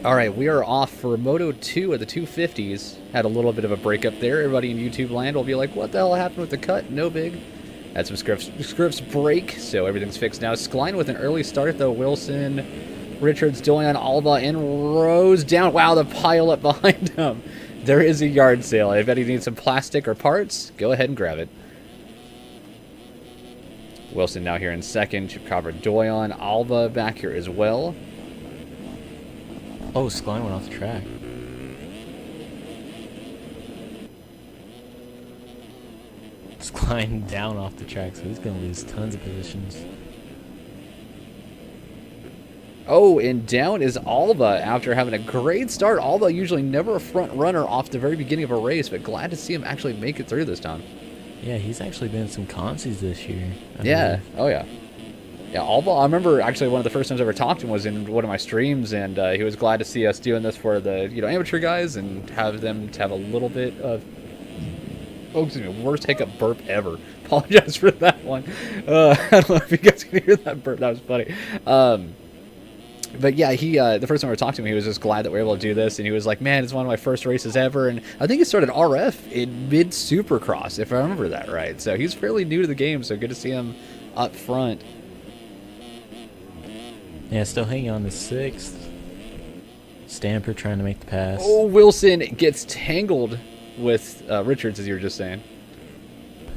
All right, we are off for Moto 2 at the 250s. Had a little bit of a breakup there. Everybody in YouTube land will be like, what the hell happened with the cut? No big. Had some scripts break, so everything's fixed now. Skline with an early start, though. Wilson, Richards, Dolian, Alba, and Rose down. Wow, the pile up behind him. There is a yard sale. I bet he needs some plastic or parts. Go ahead and grab it. Wilson now here in second. Should cover Dolian. Alba back here as well. Oh, Skline went off the track. Skline down off the track, so he's going to lose tons of positions. Oh, and down is Alba after having a great start. Alba usually never a front runner off the very beginning of a race, but glad to see him actually make it through this time. Yeah, he's actually been in some consies this year. Yeah, oh yeah. Yeah, Alba, I remember actually one of the first times I ever talked to him was in one of my streams, and he was glad to see us doing this for the amateur guys and have them to have a little bit of, oh, excuse me, worst hiccup burp ever. Apologize for that one. I don't know if you guys can hear that burp. That was funny. But yeah, he the first time I talked to him, he was just glad that we were able to do this, and he was like, man, it's one of my first races ever, and I think he started RF in mid-Supercross, if I remember that right. So he's fairly new to the game, so good to see him up front. Yeah, still hanging on to 6th. Stamper trying to make the pass. Oh, Wilson gets tangled with Richards, as you were just saying.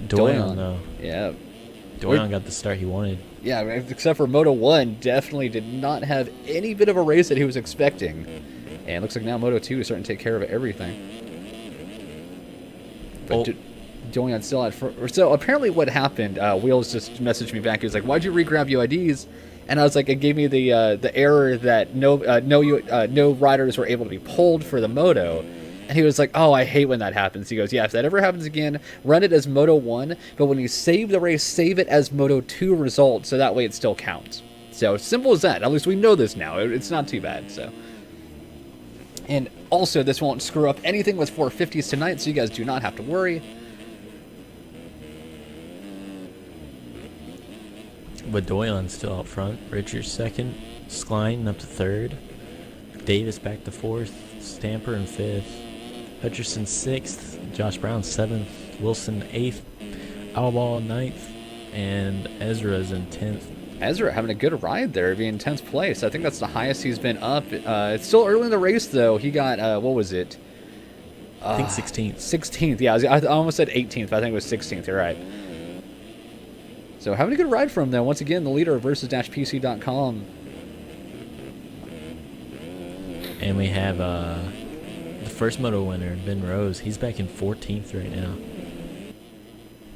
Dolian, though. Yeah. Dolian got the start he wanted. Yeah, except for Moto 1, definitely did not have any bit of a race that he was expecting. And it looks like now Moto 2 is starting to take care of everything. But Dolian still had... So apparently what happened, Wheels just messaged me back. He was like, why'd you re-grab UIDs? And I was like, it gave me the error that no riders were able to be pulled for the Moto. And he was like, oh, I hate when that happens. He goes, yeah, if that ever happens again, run it as Moto 1, but when you save the race, save it as Moto 2 result, so that way it still counts. So simple as that. At least we know this now. It's not too bad. So, and also, this won't screw up anything with 450s tonight, so you guys do not have to worry. But Doyle's still out front. Richards second. Skline up to third. Davis back to fourth. Stamper in fifth. Hutcherson sixth. Josh Brown seventh. Wilson eighth. Alba ninth. And Ezra's in 10th. Ezra having a good ride there, being in 10th place. I think that's the highest he's been up. It's still early in the race, though. He got, what was it? I think 16th. 16th, yeah. I almost said 18th, but I think it was 16th. You're right. So having a good ride for him, though. Once again, the leader of versus-pc.com. And we have the first Moto winner, Ben Rose. He's back in 14th right now.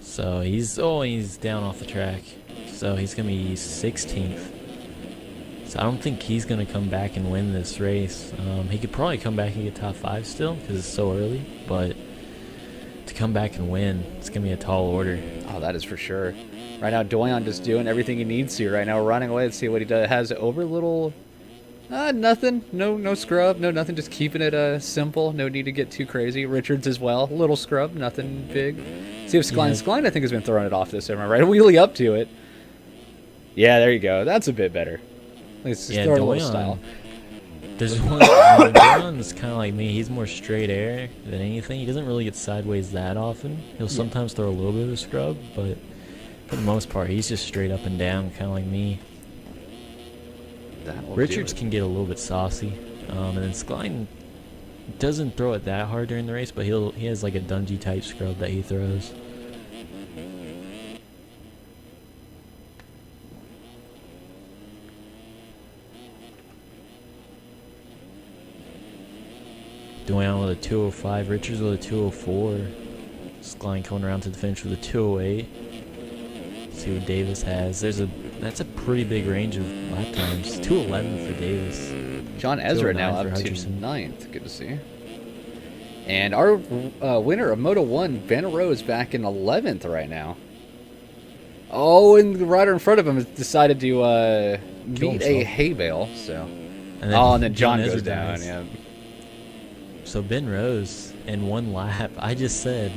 So he's down off the track. So he's going to be 16th. So I don't think he's going to come back and win this race. He could probably come back and get top 5 still because it's so early. But to come back and win, it's going to be a tall order. Oh, that is for sure. Right now, Doyon just doing everything he needs to. Right now, running away. Let's see what he has over little... nothing. No scrub. No nothing. Just keeping it simple. No need to get too crazy. Richards as well. Little scrub. Nothing big. See if Skline. Skline, I think, has been throwing it off this time, right? Wheelie up to it. Yeah, there you go. That's a bit better. Let's just throw it a little style. There's one. Doyon's kind of like me. He's more straight air than anything. He doesn't really get sideways that often. He'll sometimes throw a little bit of a scrub, but for the most part, he's just straight up and down, kind of like me. Richards can get a little bit saucy, and then Skline doesn't throw it that hard during the race, but he has like a Dungey type scrub that he throws. Doyon with a 205, Richards with a 204, Skline coming around to the finish with a 208. See what Davis has. That's a pretty big range of lap times. 211 for Davis. John Ezra now up to 9th. Good to see. And our winner of Moto 1, Ben Rose, back in 11th right now. Oh, and the rider in front of him has decided to meet a hay bale. So. And then John goes down. Yeah. So Ben Rose in one lap, I just said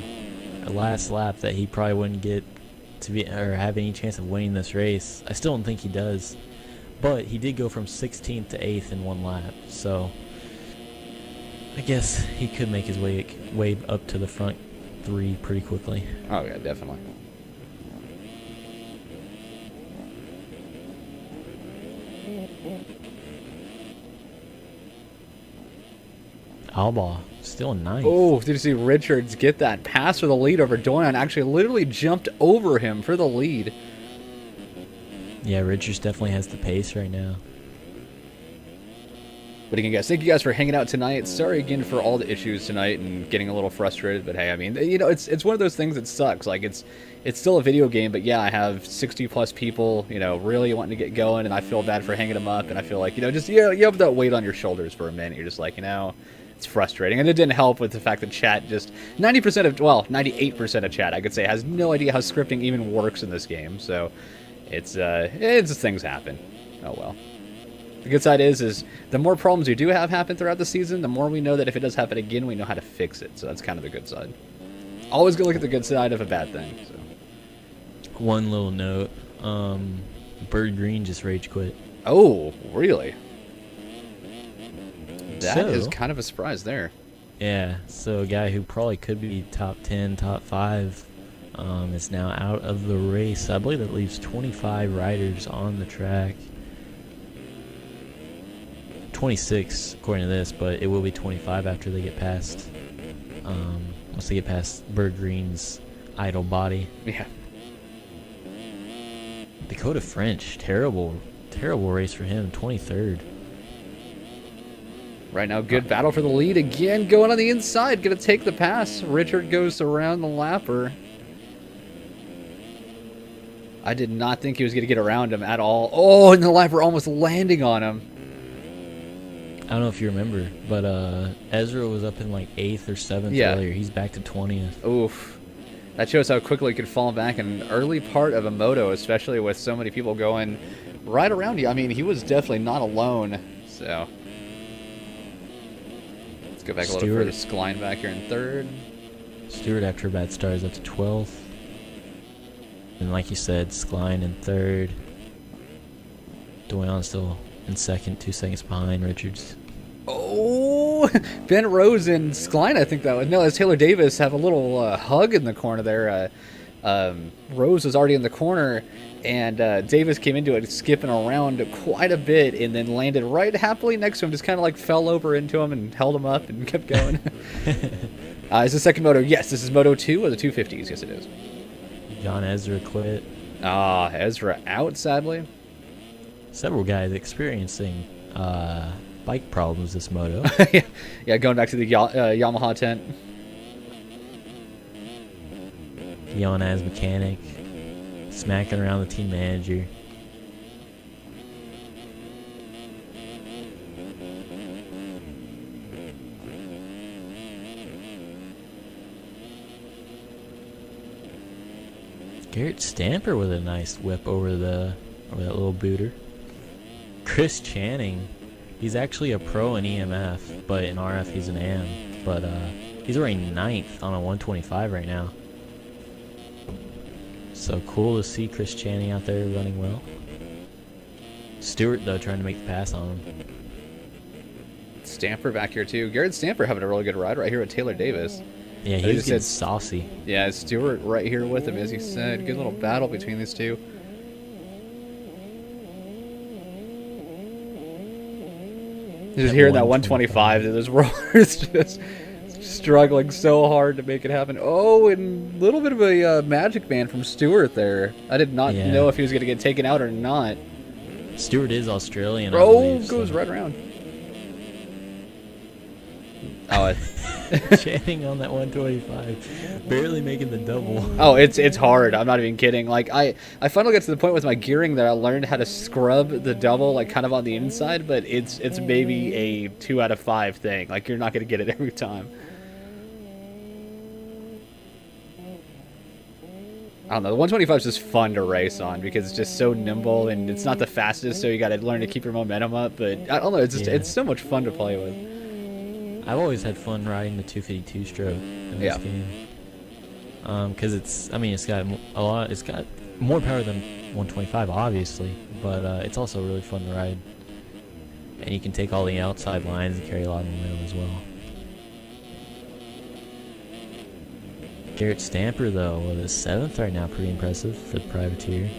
last lap that he probably wouldn't get to be or have any chance of winning this race. I still don't think he does, but he did go from 16th to 8th in one lap, so I guess he could make his way up to the front 3 pretty quickly. Oh yeah, definitely. Alba still ninth. Oh, did you see Richards get that pass for the lead over Doyon? Actually, literally jumped over him for the lead. Yeah, Richards definitely has the pace right now. But again, guys, thank you guys for hanging out tonight. Sorry again for all the issues tonight and getting a little frustrated. But hey, I mean, you know, it's one of those things that sucks. Like it's still a video game, but yeah, I have 60+ people, you know, really wanting to get going, and I feel bad for hanging them up. And I feel like, you know, just you have that weight on your shoulders for a minute. You're just like, you know, it's frustrating. And it didn't help with the fact that chat just 98% of chat, I could say, has no idea how scripting even works in this game. So it's just things happen. Oh well. The good side is the more problems you do have happen throughout the season, the more we know that if it does happen again, we know how to fix it. So that's kind of the good side. Always go look at the good side of a bad thing. So. One little note, Bird Green just rage quit. Oh, really? That So, is kind of a surprise there. Yeah, so a guy who probably could be top 10, top 5 is now out of the race. I believe that leaves 25 riders on the track. 26 according to this, but it will be 25 after they get past once they get past Bird Green's idle body. Yeah. Dakota French, terrible race for him, 23rd. Right now, good battle for the lead again. Going on the inside, going to take the pass. Richard goes around the lapper. I did not think he was going to get around him at all. Oh, and the lapper almost landing on him. I don't know if you remember, but Ezra was up in like 8th or 7th earlier. He's back to 20th. Oof. That shows how quickly he could fall back in an early part of a moto, especially with so many people going right around you. I mean, he was definitely not alone. So, let's go back a little further. Skline back here in 3rd. Stewart, after a bad start, is up to 12th. And like you said, Skline in 3rd. Doyon still in 2nd, 2 seconds behind Richards. Oh, Ben Rose and Skline, I think that was. No, as Taylor Davis have a little hug in the corner there. Rose was already in the corner, and Davis came into it skipping around quite a bit and then landed right happily next to him, just kind of like fell over into him and held him up and kept going. Is the second moto? Yes, this is Moto 2 or the 250s? Yes, it is. John Ezra quit. Ezra out, sadly. Several guys experiencing bike problems this moto. Yeah, going back to the Yamaha tent. Dion as mechanic, smacking around the team manager. Garrett Stamper with a nice whip over that little booter. Chris Channing, he's actually a pro in EMF, but in RF he's an AM. But he's running 9th on a 125 right now. So cool to see Chris Channing out there running well. Stewart, though, trying to make the pass on him. Stamper back here, too. Garrett Stamper having a really good ride right here with Taylor Davis. Yeah, he's getting saucy. Yeah, Stewart right here with him, as he said. Good little battle between these two. Just hearing that 125, those rollers just struggling so hard to make it happen. Oh, and a little bit of a magic man from Stewart there. I did not know if he was going to get taken out or not. Stewart is Australian. Oh, goes right around. Oh, Channing on that 125, barely making the double. Oh, it's hard. I'm not even kidding. Like I finally got to the point with my gearing that I learned how to scrub the double, like kind of on the inside, but it's maybe a 2 out of 5 thing. Like you're not going to get it every time. I don't know. The 125 is just fun to race on because it's just so nimble and it's not the fastest, so you got to learn to keep your momentum up. But I don't know. It's just it's so much fun to play with. I've always had fun riding the 252 stroke in this game. Because it's, I mean, it's got a lot. It's got more power than 125, obviously, but it's also really fun to ride. And you can take all the outside lines and carry a lot of momentum as well. Garrett Stamper, though, with his 7th right now, pretty impressive for the privateer.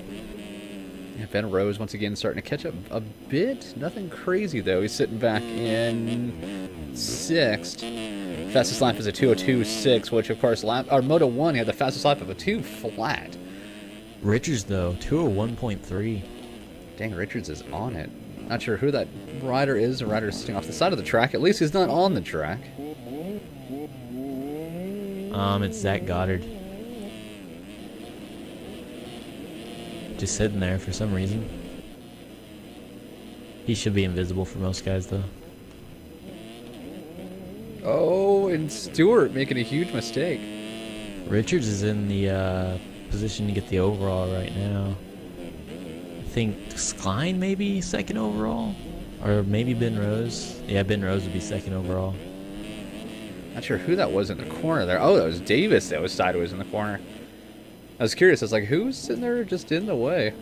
Yeah, Ben Rose once again starting to catch up a bit. Nothing crazy though. He's sitting back in 6th. Fastest lap is a 2:02.6, which of course our Moto 1 had the fastest lap of a 2 flat. Richards though, 2:01.3. Dang, Richards is on it. Not sure who that rider is. The rider is sitting off the side of the track. At least he's not on the track. It's Zach Goddard. Just sitting there for some reason. He should be invisible for most guys, though. Oh, and Stewart making a huge mistake. Richards is in the position to get the overall right now. I think Skline maybe 2nd overall? Or maybe Ben Rose. Yeah, Ben Rose would be 2nd overall. Not sure who that was in the corner there. Oh, that was Davis that was sideways in the corner. I was curious. I was like, who's sitting there just in the way?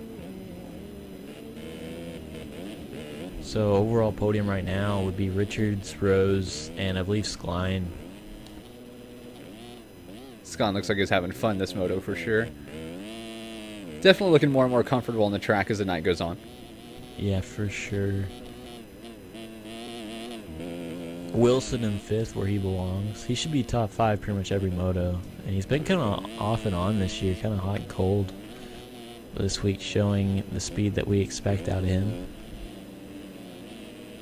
So overall podium right now would be Richards, Rose, and I believe Skline. Scott looks like he's having fun this moto for sure. Definitely looking more and more comfortable on the track as the night goes on. Yeah, for sure. Wilson in 5th, where he belongs. He should be top 5 pretty much every moto. And he's been kind of off and on this year, kind of hot and cold. But this week showing the speed that we expect out of him.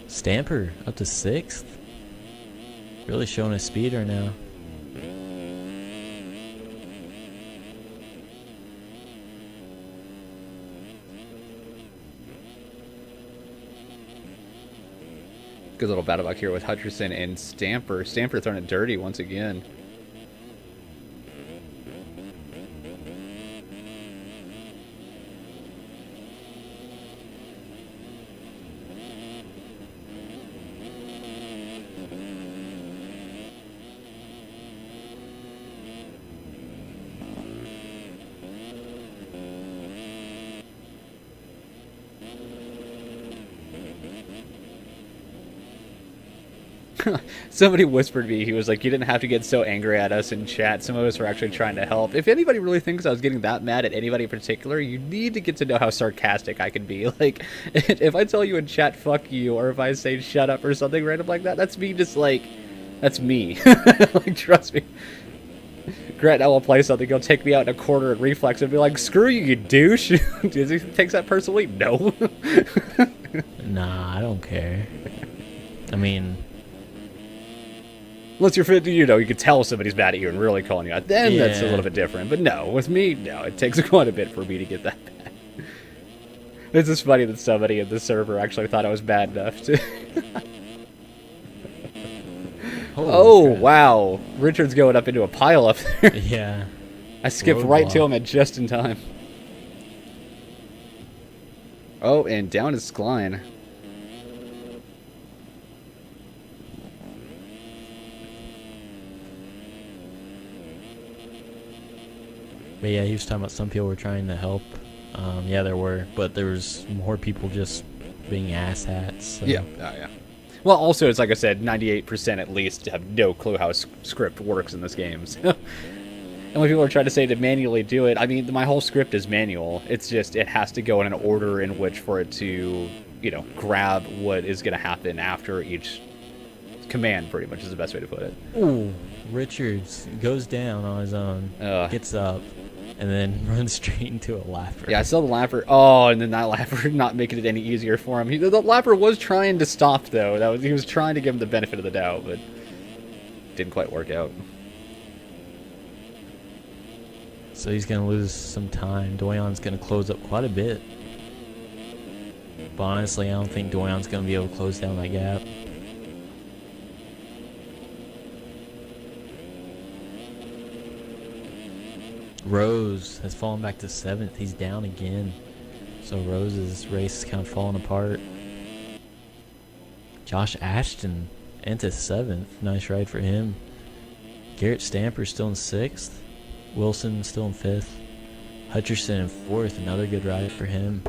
Stamper up to 6th. Really showing his speed right now. Good little battle back here with Hutcherson and Stamper. Stamper throwing it dirty once again. Somebody whispered me, he was like, you didn't have to get so angry at us in chat. Some of us were actually trying to help. If anybody really thinks I was getting that mad at anybody in particular, you need to get to know how sarcastic I can be. Like, if I tell you in chat, fuck you, or if I say shut up or something random like that, that's me just like, that's me. Like, trust me. Grant, I will play something, he'll take me out in a corner and reflex and be like, screw you, you douche. Does he takes that personally? No. Nah, I don't care. I mean... Unless you're fit, you know, you can tell somebody's mad at you and really calling you out. Then Yeah. That's a little bit different. But no, with me, no, it takes quite a bit for me to get that bad. It's just funny that somebody in the server actually thought I was bad enough to... Oh, crap. wow. Richard's going up into a pile up there. Yeah. I skipped right to Roadblock. him at just in time. Oh, and down is Skline. But yeah, he was talking about some people were trying to help. Yeah, there were, but there was more people just being asshats. So. Yeah, oh, yeah. Well, also, it's like I said, 98% at least have no clue how script works in this game. So. And when people are trying to say to manually do it, I mean, my whole script is manual. It's just, it has to go in an order in which for it to, you know, grab what is going to happen after each command, pretty much is the best way to put it. Ooh, Richards goes down on his own, gets up, and then runs straight into a lapper. Yeah, I saw the lapper. Oh, and then that lapper not making it any easier for him. The lapper was trying to stop, though. He was trying to give him the benefit of the doubt, but didn't quite work out. So he's going to lose some time. Doyon's going to close up quite a bit. But honestly, I don't think Doyon's going to be able to close down that gap. Rose has fallen back to 7th. He's down again. So Rose's race is kind of falling apart. Josh Ashton into 7th. Nice ride for him. Garrett Stamper still in 6th. Wilson still in 5th. Hutcherson in 4th, another good ride for him.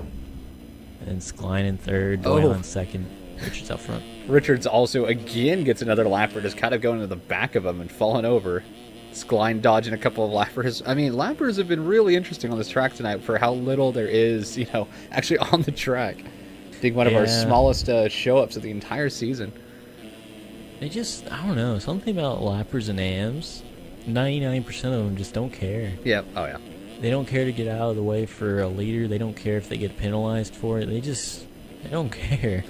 And Skline in 3rd, Doyle in 2nd. Richards out front. Richards also again gets another lapper, just kind of going to the back of him and falling over. Skline dodging a couple of lappers. I mean, lappers have been really interesting on this track tonight for how little there is, actually on the track. I think one of our smallest show-ups of the entire season. I don't know, something about lappers and AMs. 99% of them just don't care. Yeah. Oh, yeah. They don't care to get out of the way for a leader. They don't care if they get penalized for it. They don't care.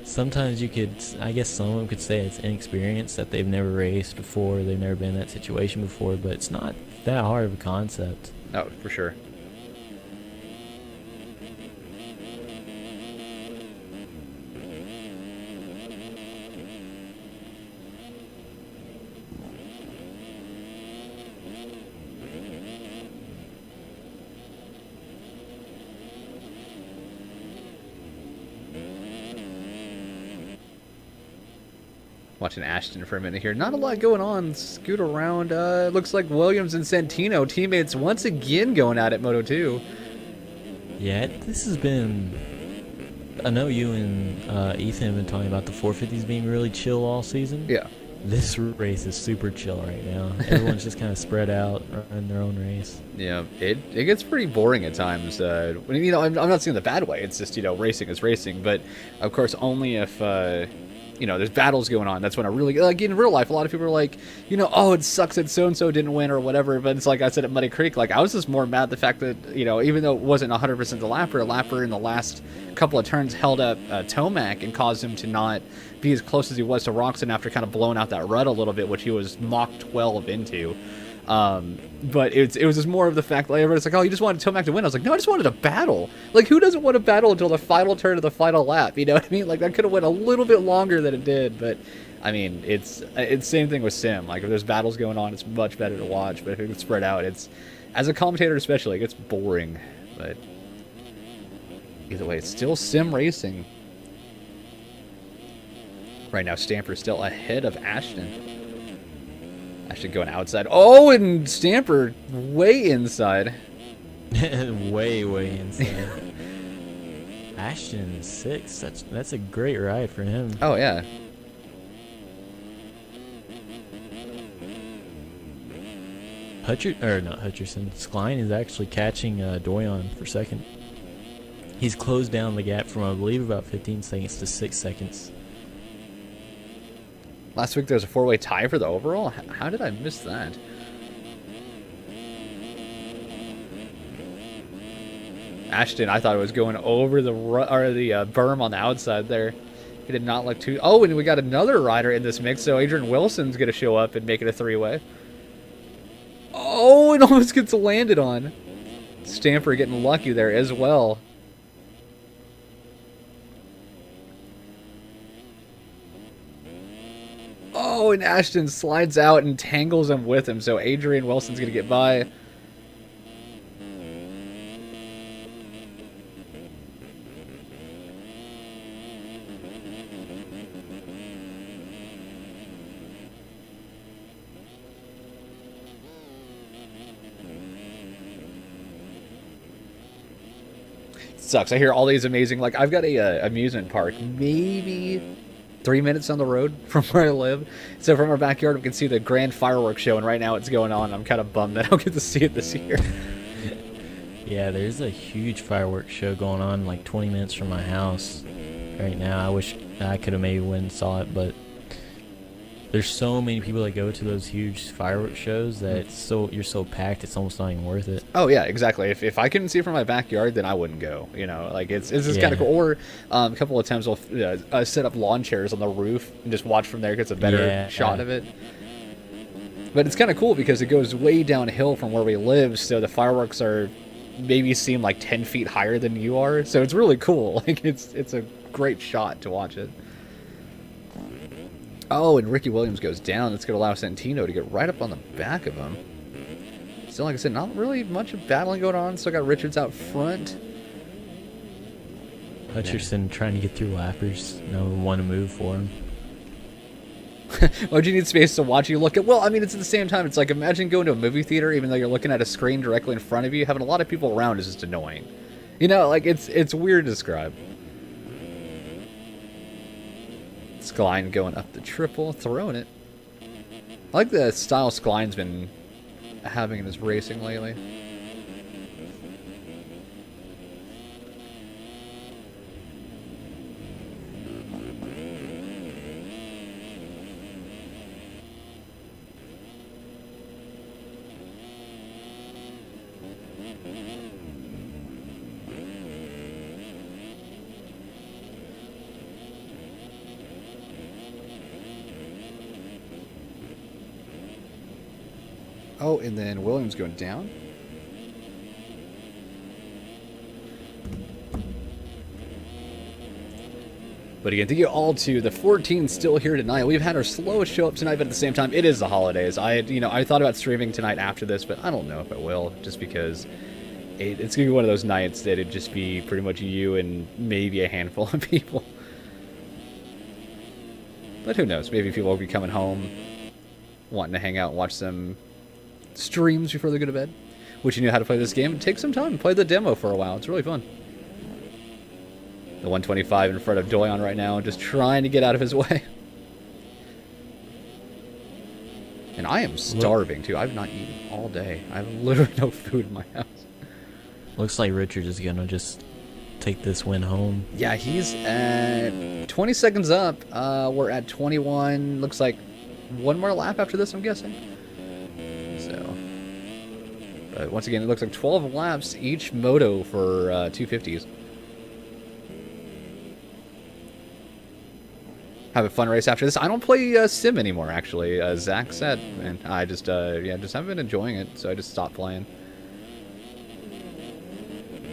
Sometimes I guess some of them could say it's inexperience, that they've never raced before, they've never been in that situation before, but it's not that hard of a concept. Oh, for sure. Watching Ashton for a minute here. Not a lot going on. Scoot around. Looks like Williams and Santino, teammates, once again going at it, Moto 2. Yeah, this has been... I know you and Ethan have been talking about the 450s being really chill all season. Yeah. This race is super chill right now. Everyone's just kind of spread out in their own race. Yeah, it gets pretty boring at times. I'm not saying the bad way. It's just, racing is racing. But, of course, only if... there's battles going on. That's when I really, like, in real life, a lot of people are like, oh, it sucks that so-and-so didn't win or whatever. But it's like I said at Muddy Creek, like, I was just more mad at the fact that, even though it wasn't 100% the lapper, a lapper in the last couple of turns held up Tomac and caused him to not be as close as he was to Roxon after kind of blowing out that rut a little bit, which he was Mach 12 into. But it was just more of the fact, like, everyone's like, oh, you just wanted Tomac to win. I was like, no, I just wanted a battle. Like, who doesn't want a battle until the final turn of the final lap? You know what I mean? Like, that could have went a little bit longer than it did. But, I mean, it's same thing with Sim. Like, if there's battles going on, it's much better to watch. But if it gets spread out, it's, as a commentator especially, it gets boring. But either way, it's still Sim racing. Right now, Stamper's still ahead of Ashton. Ashton going outside. Oh, and Stamper way inside. way inside. Ashton is 6. That's a great ride for him. Oh, yeah. Not Hutcherson. Skline is actually catching Doyon for 2nd. He's closed down the gap from, I believe, about 15 seconds to 6 seconds. Last week there was a 4-way tie for the overall? How did I miss that? Ashton, I thought it was going over the berm on the outside there. He did not look too... Oh, and we got another rider in this mix, so Adrian Wilson's going to show up and make it a 3-way. Oh, it almost gets landed on. Stamper getting lucky there as well. Oh, and Ashton slides out and tangles him with him, so Adrian Wilson's going to get by. Sucks. I hear all these amazing, like, I've got a amusement park, maybe 3 minutes down the road from where I live. So from our backyard, we can see the grand fireworks show, and right now it's going on. I'm kind of bummed that I don't get to see it this year. Yeah, there's a huge fireworks show going on like 20 minutes from my house right now. I wish I could have maybe went and saw it, but there's so many people that go to those huge fireworks shows that you're so packed, it's almost not even worth it. Oh yeah, exactly. If I couldn't see it from my backyard, then I wouldn't go. Like it's just kind of cool. Or a couple of times we'll set up lawn chairs on the roof and just watch from there. Gets a better shot of it. But it's kind of cool because it goes way downhill from where we live, so the fireworks are maybe seem like 10 feet higher than you are. So it's really cool. Like it's a great shot to watch it. Oh, and Ricky Williams goes down. That's going to allow Santino to get right up on the back of him. Still, like I said, not really much of battling going on. Still got Richards out front. Hutcherson trying to get through lappers. No one to move for him. Why'd you need space to watch you look at? Well, I mean, it's at the same time. It's like, imagine going to a movie theater, even though you're looking at a screen directly in front of you. Having a lot of people around is just annoying. You know, like, it's weird to describe. Skline going up the triple, throwing it. I like the style Skline's been having in his racing lately. Oh, and then Williams going down. But again, thank you all to the 14 still here tonight. We've had our slowest show up tonight, but at the same time, it is the holidays. I thought about streaming tonight after this, but I don't know if I will, just because it's going to be one of those nights that it'd just be pretty much you and maybe a handful of people. But who knows? Maybe people will be coming home, wanting to hang out and watch some streams before they go to bed. Wish you knew how to play this game. Take some time, play the demo for a while. It's really fun. The 125 in front of Doyon right now, just trying to get out of his way. And I am starving too. I've not eaten all day. I have literally no food in my house. Looks like Richard is gonna just take this win home. Yeah, he's at 20 seconds up. We're at 21. Looks like one more lap after this, I'm guessing. So, but once again, it looks like 12 laps each moto for 250s. Have a fun race after this. I don't play Sim anymore, actually. Zach said, and I just just haven't been enjoying it, so I just stopped playing.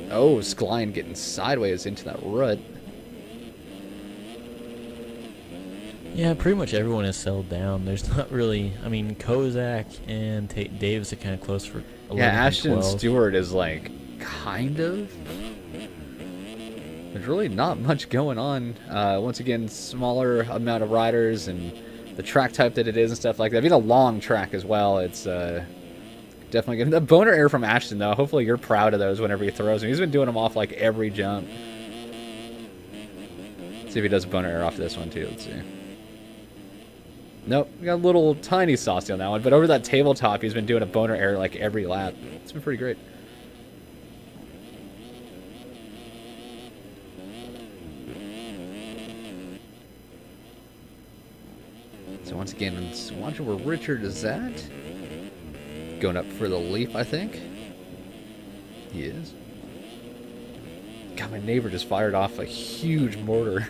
Oh, Skline getting sideways into that rut. Yeah, pretty much everyone is settled down. There's not really... I mean, Kozak and Davis are kind of close for 11 Yeah, Ashton and 12. Stewart is like, kind of. There's really not much going on. Once again, smaller amount of riders and the track type that it is and stuff like that. Being a long track as well, it's definitely good. The boner air from Ashton, though, hopefully you're proud of those whenever he throws them. He's been doing them off like every jump. Let's see if he does a boner air off this one, too. Let's see. Nope, we got a little tiny saucy on that one, but over that tabletop, he's been doing a boner air like every lap. It's been pretty great. So once again, let's watch where Richard is at. Going up for the leap, I think. He is. God, my neighbor just fired off a huge mortar.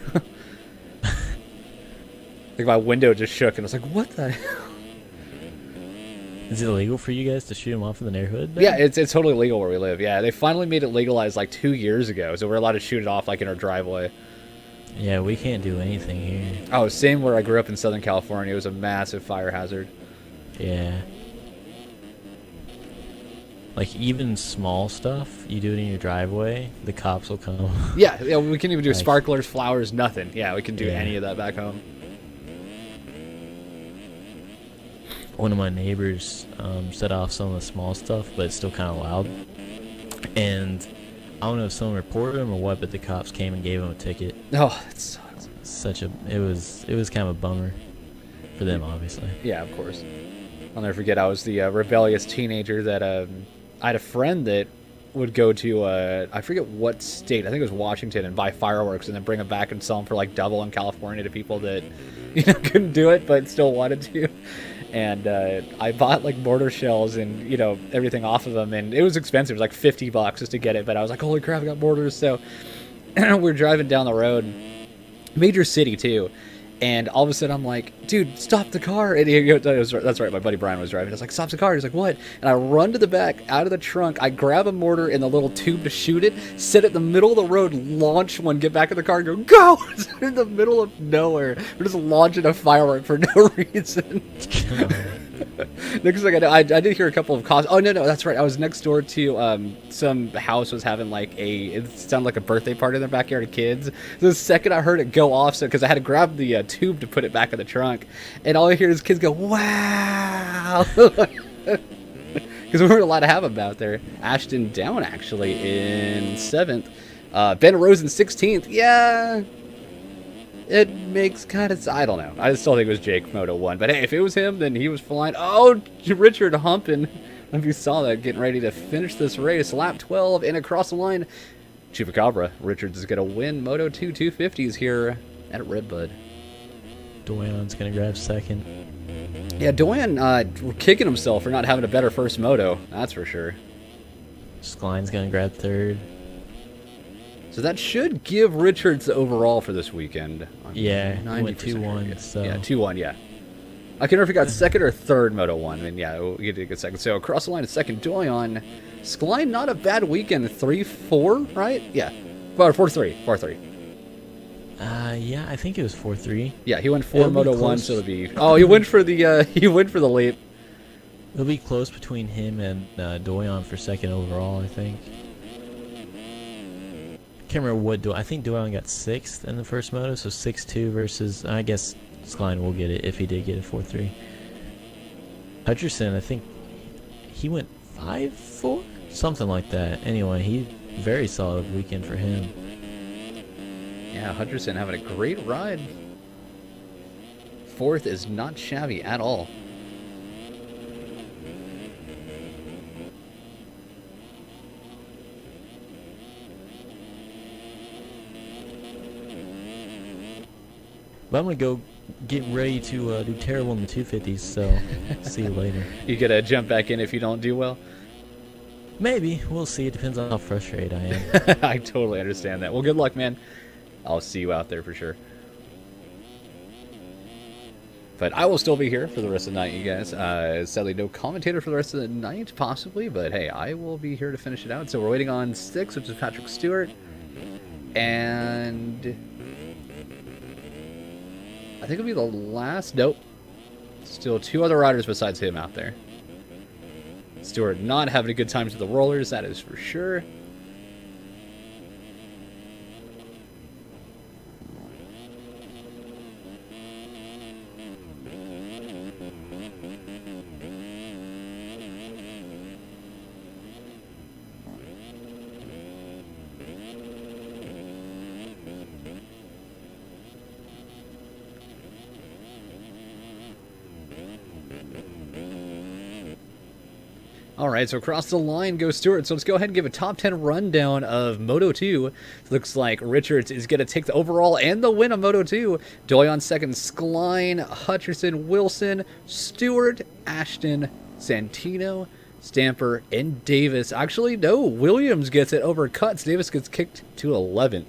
Like my window just shook, and I was like, "What the hell?" Is it illegal for you guys to shoot them off in the neighborhood? Then? Yeah, it's totally legal where we live. Yeah, they finally made it legalized like 2 years ago, so we're allowed to shoot it off like in our driveway. Yeah, we can't do anything here. Oh, same where I grew up in Southern California. It was a massive fire hazard. Yeah. Like, even small stuff, you do it in your driveway, the cops will come. Yeah, we can even do Like, sparklers, flowers, nothing. Yeah, we can do any of that back home. One of my neighbors set off some of the small stuff, but it's still kind of loud. And I don't know if someone reported him or what, but the cops came and gave him a ticket. Oh, it sucks. It was kind of a bummer for them, obviously. Yeah, of course. I'll never forget, I was the rebellious teenager that I had a friend that would go to, I forget what state, I think it was Washington, and buy fireworks and then bring them back and sell them for like double in California to people that, couldn't do it but still wanted to. And I bought like mortar shells and, everything off of them, and it was expensive. It was like $50 just to get it, but I was like, holy crap, I got mortars. So we're driving down the road, major city too. And all of a sudden, I'm like, dude, stop the car. And that's right, my buddy Brian was driving. I was like, stop the car. He's like, what? And I run to the back, out of the trunk. I grab a mortar in the little tube to shoot it, sit it in the middle of the road, launch one, get back in the car, and go! It's in the middle of nowhere. We're just launching a firework for no reason. Next thing I did hear a couple of calls. Oh, no, that's right. I was next door to some house was having like it sounded like a birthday party in their backyard of kids. The second I heard it go off, so because I had to grab the tube to put it back in the trunk, and all I hear is kids go, wow. Because we weren't allowed to have them out there. Ashton down, actually, in 7th. Ben Rose in 16th. Yeah. It makes kind of... I don't know. I still think it was Jake Moto won. But hey, if it was him, then he was flying. Oh, Richard humping. If you saw that, getting ready to finish this race. Lap 12 and across the line. Chupacabra. Richards is going to win Moto 2 250s here at RedBud. Doyan's going to grab second. Yeah, Doyan kicking himself for not having a better first moto. That's for sure. Skline's going to grab third. So that should give Richards the overall for this weekend. Yeah, he went 2-1. So. Yeah, 2-1, yeah. I can't remember if he got second or third Moto 1. I mean, yeah, he did get second. So across the line, second, Doyan. Skline, not a bad weekend. 3-4, right? Yeah. 4-3. Yeah, I think it was 4-3. Yeah, he went 4 Moto 1, so it'll be... Oh, he went for the lead. It'll be close between him and Doyan for second overall, I think. Can't remember what I think Doyan got 6th in the first moto, so 6-2 versus... I guess Skline will get it if he did get a 4-3. Hutcherson, I think he went 5-4? Something like that. Anyway, very solid weekend for him. Yeah, Hutcherson having a great ride. 4th is not shabby at all. But I'm going to go get ready to do terrible in the 250s, so see you later. You gotta jump back in if you don't do well? Maybe. We'll see. It depends on how frustrated I am. I totally understand that. Well, good luck, man. I'll see you out there for sure. But I will still be here for the rest of the night, you guys. Sadly, no commentator for the rest of the night, possibly. But hey, I will be here to finish it out. So we're waiting on 6, which is Patrick Stewart. And... I think it'll be the last... Nope. Still 2 other riders besides him out there. Stewart not having a good time to the rollers, that is for sure. All right, so across the line goes Stewart. So let's go ahead and give a top 10 rundown of Moto 2. Looks like Richards is going to take the overall and the win of Moto 2. Doyan second, Skline, Hutcherson, Wilson, Stewart, Ashton, Santino, Stamper, and Davis. Actually, no, Williams gets it over Cuts. Davis gets kicked to 11th.